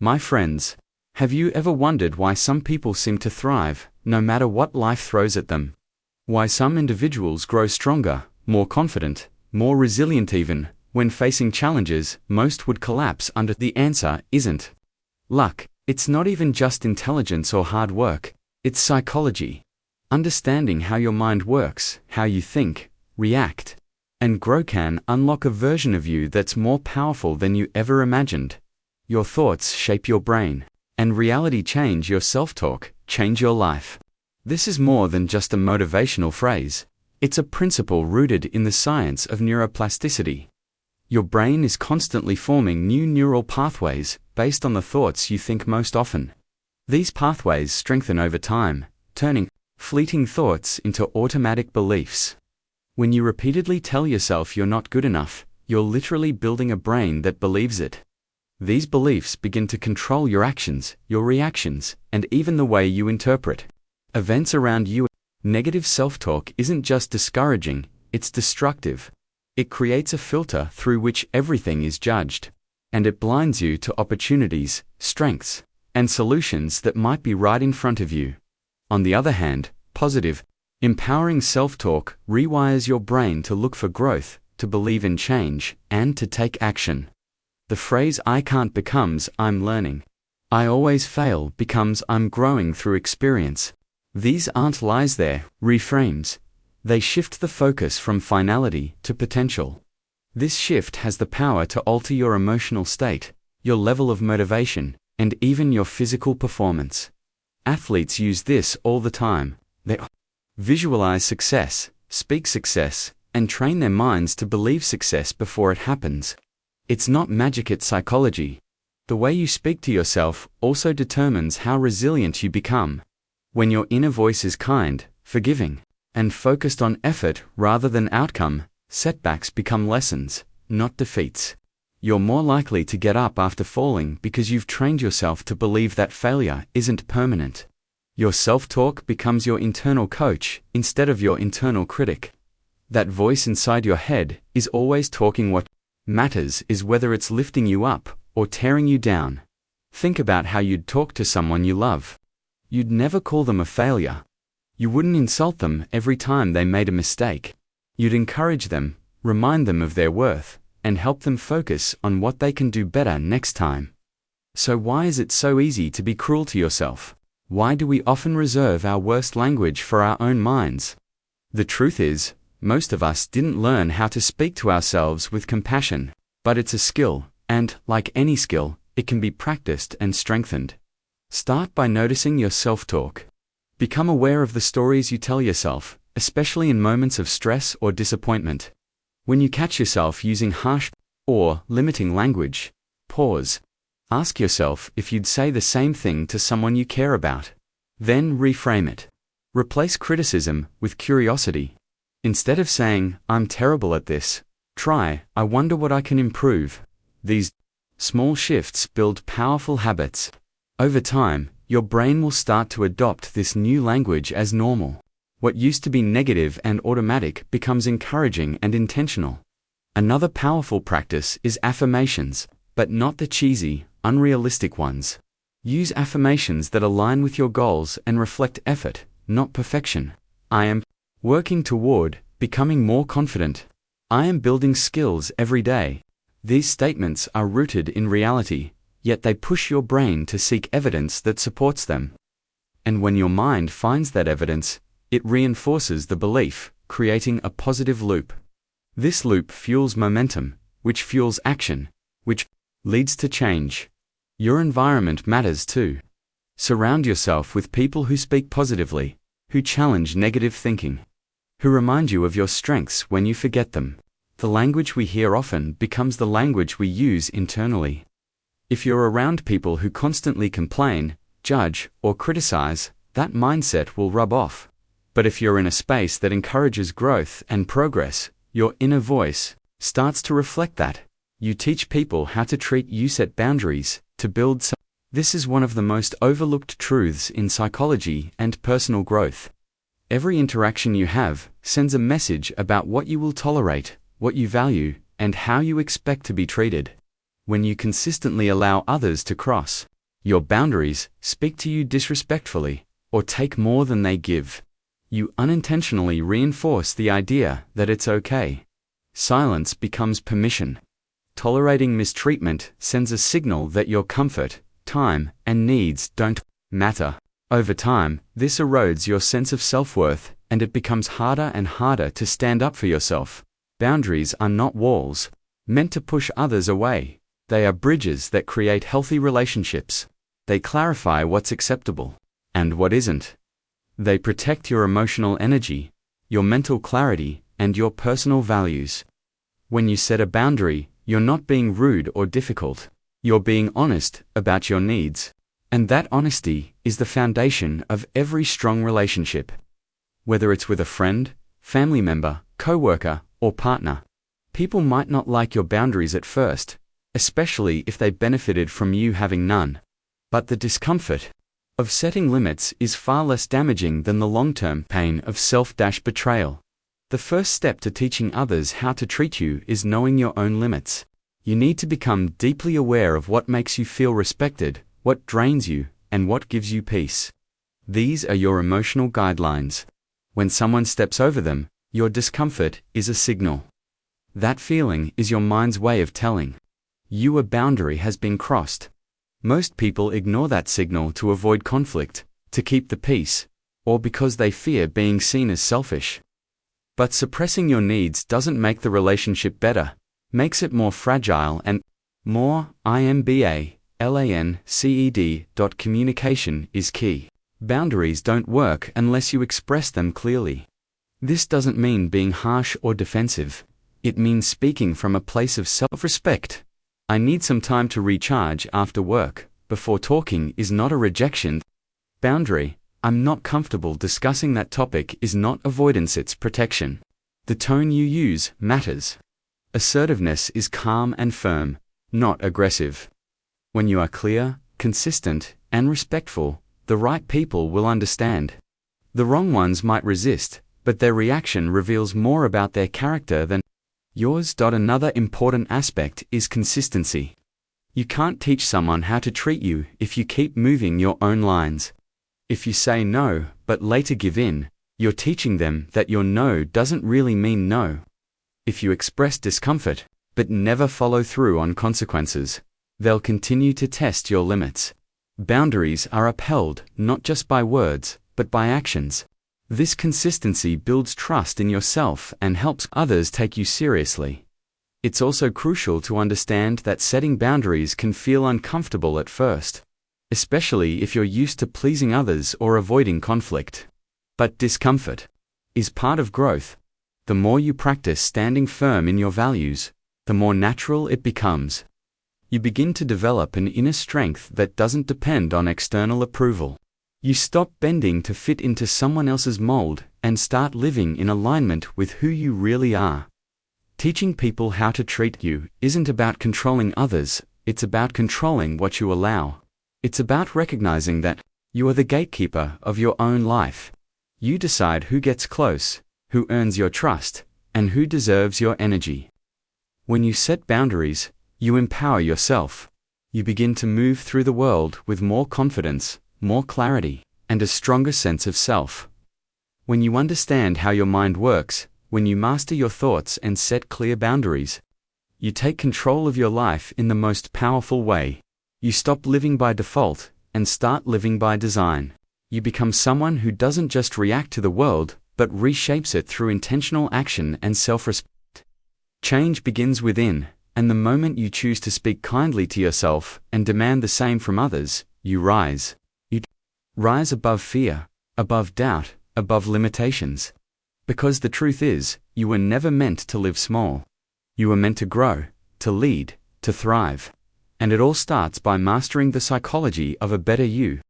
My friends, have you ever wondered why some people seem to thrive, no matter what life throws at them? Why some individuals grow stronger, more confident, more resilient even, when facing challenges most would collapse under? The answer isn't luck. It's not even just intelligence or hard work. It's psychology. Understanding how your mind works, how you think, react, and grow can unlock a version of you that's more powerful than you ever imagined. Your thoughts shape your brain, and reality change your self-talk, change your life. This is more than just a motivational phrase. It's a principle rooted in the science of neuroplasticity. Your brain is constantly forming new neural pathways based on the thoughts you think most often. These pathways strengthen over time, turning fleeting thoughts into automatic beliefs. When you repeatedly tell yourself you're not good enough, you're literally building a brain that believes it. These beliefs begin to control your actions, your reactions, and even the way you interpret events around you. Negative self-talk isn't just discouraging, it's destructive. It creates a filter through which everything is judged, and it blinds you to opportunities, strengths, and solutions that might be right in front of you. On the other hand, positive, empowering self-talk rewires your brain to look for growth, to believe in change, and to take action. The phrase "I can't" becomes "I'm learning." "I always fail" becomes "I'm growing through experience." These aren't lies, they're reframes. They shift the focus from finality to potential. This shift has the power to alter your emotional state, your level of motivation, and even your physical performance. Athletes use this all the time. They visualize success, speak success, and train their minds to believe success before it happens. It's not magic, it's psychology. The way you speak to yourself also determines how resilient you become. When your inner voice is kind, forgiving, and focused on effort rather than outcome, setbacks become lessons, not defeats. You're more likely to get up after falling because you've trained yourself to believe that failure isn't permanent. Your self-talk becomes your internal coach instead of your internal critic. That voice inside your head is always talking. What matters is whether it's lifting you up or tearing you down. Think about how you'd talk to someone you love. You'd never call them a failure. You wouldn't insult them every time they made a mistake. You'd encourage them, remind them of their worth, and help them focus on what they can do better next time. So why is it so easy to be cruel to yourself? Why do we often reserve our worst language for our own minds? The truth is, most of us didn't learn how to speak to ourselves with compassion, but it's a skill, and, like any skill, it can be practiced and strengthened. Start by noticing your self-talk. Become aware of the stories you tell yourself, especially in moments of stress or disappointment. When you catch yourself using harsh or limiting language, pause. Ask yourself if you'd say the same thing to someone you care about. Then reframe it. Replace criticism with curiosity. Instead of saying, "I'm terrible at this," try, "I wonder what I can improve." These small shifts build powerful habits. Over time, your brain will start to adopt this new language as normal. What used to be negative and automatic becomes encouraging and intentional. Another powerful practice is affirmations, but not the cheesy, unrealistic ones. Use affirmations that align with your goals and reflect effort, not perfection. I am working toward becoming more confident. I am building skills every day. These statements are rooted in reality, yet they push your brain to seek evidence that supports them. And when your mind finds that evidence, it reinforces the belief, creating a positive loop. This loop fuels momentum, which fuels action, which leads to change. Your environment matters too. Surround yourself with people who speak positively, who challenge negative thinking, who remind you of your strengths when you forget them. The language we hear often becomes the language we use internally. If you're around people who constantly complain, judge, or criticize, that mindset will rub off. But if you're in a space that encourages growth and progress, your inner voice starts to reflect that. You teach people how to treat you, set boundaries, to build. This is one of the most overlooked truths in psychology and personal growth. Every interaction you have sends a message about what you will tolerate, what you value, and how you expect to be treated. When you consistently allow others to cross Your boundaries speak to you disrespectfully, or take more than they give. You unintentionally reinforce the idea that it's okay. Silence becomes permission. Tolerating mistreatment sends a signal that your comfort, time, and needs don't matter. Over time, this erodes your sense of self-worth, and it becomes harder and harder to stand up for yourself. Boundaries are not walls meant to push others away. They are bridges that create healthy relationships. They clarify what's acceptable and what isn't. They protect your emotional energy, your mental clarity, and your personal values. When you set a boundary, you're not being rude or difficult. You're being honest about your needs. And that honesty is the foundation of every strong relationship. Whether it's with a friend, family member, coworker, or partner. People might not like your boundaries at first, especially if they benefited from you having none. But the discomfort of setting limits is far less damaging than the long-term pain of self-betrayal. The first step to teaching others how to treat you is knowing your own limits. You need to become deeply aware of what makes you feel respected, what drains you, and what gives you peace. These are your emotional guidelines. When someone steps over them, your discomfort is a signal. That feeling is your mind's way of telling you a boundary has been crossed. Most people ignore that signal to avoid conflict, to keep the peace, or because they fear being seen as selfish. But suppressing your needs doesn't make the relationship better, makes it more fragile and more imbalance. Communication is key. Boundaries don't work unless you express them clearly. This doesn't mean being harsh or defensive. It means speaking from a place of self-respect. I need some time to recharge after work. Before talking is not a rejection. Boundary, I'm not comfortable discussing that topic is not avoidance, it's protection. The tone you use matters. Assertiveness is calm and firm, not aggressive. When you are clear, consistent, and respectful, the right people will understand. The wrong ones might resist, but their reaction reveals more about their character than yours. Another important aspect is consistency. You can't teach someone how to treat you if you keep moving your own lines. If you say no, but later give in, you're teaching them that your no doesn't really mean no. If you express discomfort, but never follow through on consequences, they'll continue to test your limits. Boundaries are upheld not just by words, but by actions. This consistency builds trust in yourself and helps others take you seriously. It's also crucial to understand that setting boundaries can feel uncomfortable at first, especially if you're used to pleasing others or avoiding conflict. But discomfort is part of growth. The more you practice standing firm in your values, the more natural it becomes. You begin to develop an inner strength that doesn't depend on external approval. You stop bending to fit into someone else's mold and start living in alignment with who you really are. Teaching people how to treat you isn't about controlling others, it's about controlling what you allow. It's about recognizing that you are the gatekeeper of your own life. You decide who gets close, who earns your trust, and who deserves your energy. When you set boundaries, you empower yourself. You begin to move through the world with more confidence, more clarity, and a stronger sense of self. When you understand how your mind works, when you master your thoughts and set clear boundaries, you take control of your life in the most powerful way. You stop living by default and start living by design. You become someone who doesn't just react to the world, but reshapes it through intentional action and self-respect. Change begins within, and the moment you choose to speak kindly to yourself and demand the same from others, you rise. You rise above fear, above doubt, above limitations. Because the truth is, you were never meant to live small. You were meant to grow, to lead, to thrive. And it all starts by mastering the psychology of a better you.